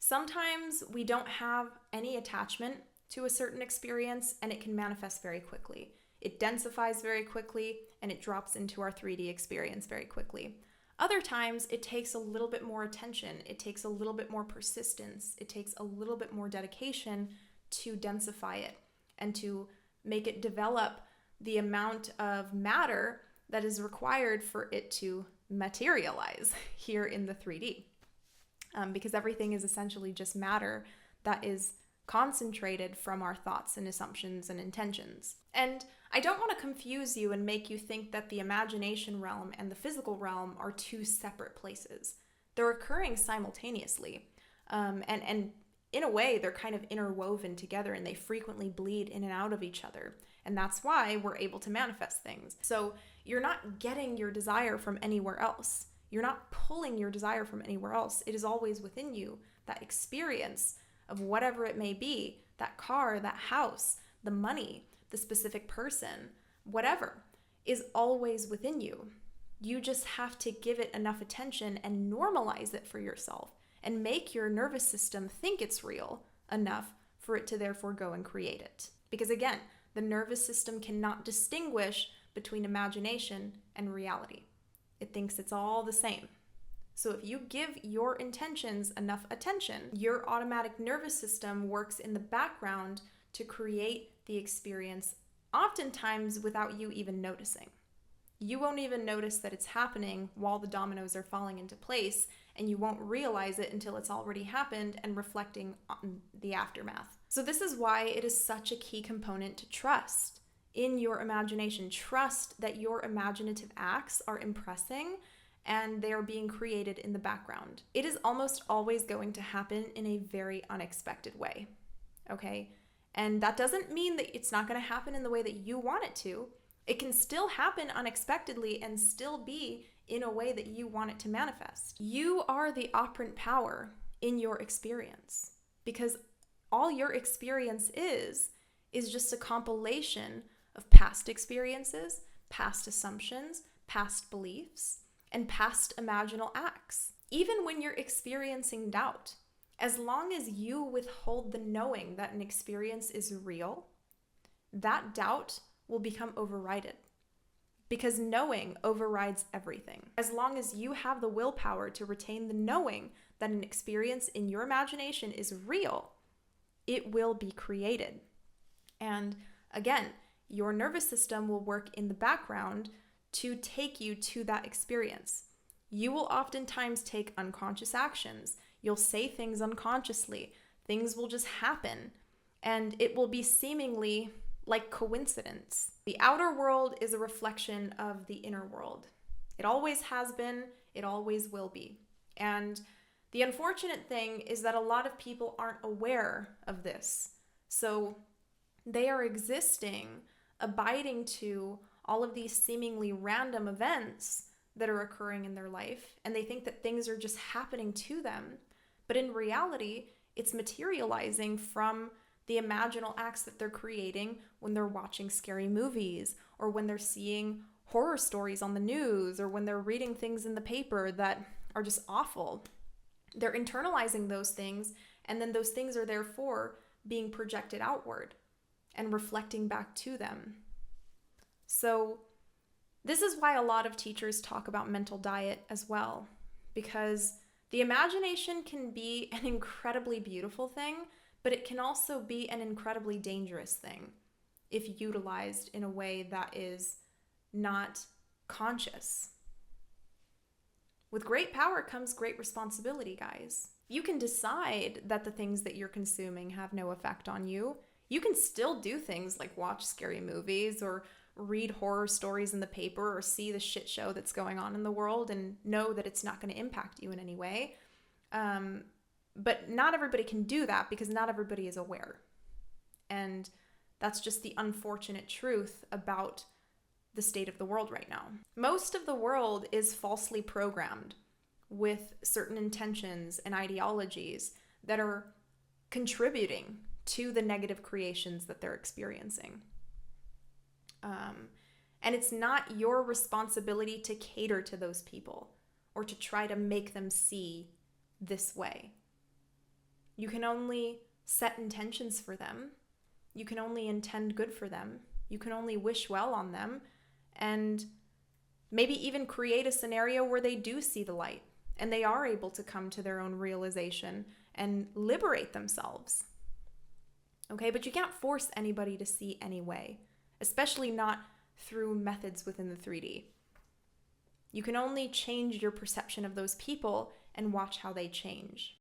Sometimes we don't have any attachment to a certain experience and it can manifest very quickly. It densifies very quickly and it drops into our 3D experience very quickly. Other times it takes a little bit more attention, it takes a little bit more persistence, it takes a little bit more dedication to densify it and to make it develop the amount of matter that is required for it to materialize here in the 3D. Because everything is essentially just matter that is concentrated from our thoughts and assumptions and intentions. And I don't want to confuse you and make you think that the imagination realm and the physical realm are two separate places. They're occurring simultaneously. And in a way, they're kind of interwoven together and they frequently bleed in and out of each other. And that's why we're able to manifest things. So you're not getting your desire from anywhere else. You're not pulling your desire from anywhere else. It is always within you. That experience of whatever it may be, that car, that house, the money, the specific person, whatever, is always within you. You just have to give it enough attention and normalize it for yourself and make your nervous system think it's real enough for it to therefore go and create it. Because again, the nervous system cannot distinguish between imagination and reality. It thinks it's all the same. So if you give your intentions enough attention, your automatic nervous system works in the background to create the experience, oftentimes without you even noticing. You won't even notice that it's happening while the dominoes are falling into place, and you won't realize it until it's already happened and reflecting on the aftermath. So this is why it is such a key component to trust in your imagination. Trust that your imaginative acts are impressing and they are being created in the background. It is almost always going to happen in a very unexpected way, okay? And that doesn't mean that it's not going to happen in the way that you want it to. It can still happen unexpectedly and still be in a way that you want it to manifest. You are the operant power in your experience, because all your experience is just a compilation of past experiences, past assumptions, past beliefs, and past imaginal acts. Even when you're experiencing doubt, as long as you withhold the knowing that an experience is real, that doubt will become overridden, because knowing overrides everything. As long as you have the willpower to retain the knowing that an experience in your imagination is real, it will be created. And again, your nervous system will work in the background to take you to that experience. You will oftentimes take unconscious actions. You'll say things unconsciously. Things will just happen, and it will be seemingly like coincidence. The outer world is a reflection of the inner world. It always has been, it always will be. And the unfortunate thing is that a lot of people aren't aware of this. So they are existing, abiding to all of these seemingly random events that are occurring in their life, and they think that things are just happening to them. But in reality, it's materializing from the imaginal acts that they're creating when they're watching scary movies, or when they're seeing horror stories on the news, or when they're reading things in the paper that are just awful. They're internalizing those things, and then those things are therefore being projected outward and reflecting back to them. So this is why a lot of teachers talk about mental diet as well, because the imagination can be an incredibly beautiful thing, but it can also be an incredibly dangerous thing if utilized in a way that is not conscious. With great power comes great responsibility, guys. You can decide that the things that you're consuming have no effect on you. You can still do things like watch scary movies or read horror stories in the paper or see the shit show that's going on in the world and know that it's not going to impact you in any way. But not everybody can do that because not everybody is aware. And that's just the unfortunate truth about the state of the world right now. Most of the world is falsely programmed with certain intentions and ideologies that are contributing to the negative creations that they're experiencing. And it's not your responsibility to cater to those people or to try to make them see this way. You can only set intentions for them. You can only intend good for them. You can only wish well on them, and maybe even create a scenario where they do see the light and they are able to come to their own realization and liberate themselves. Okay, but you can't force anybody to see anyway, especially not through methods within the 3D. You can only change your perception of those people and watch how they change.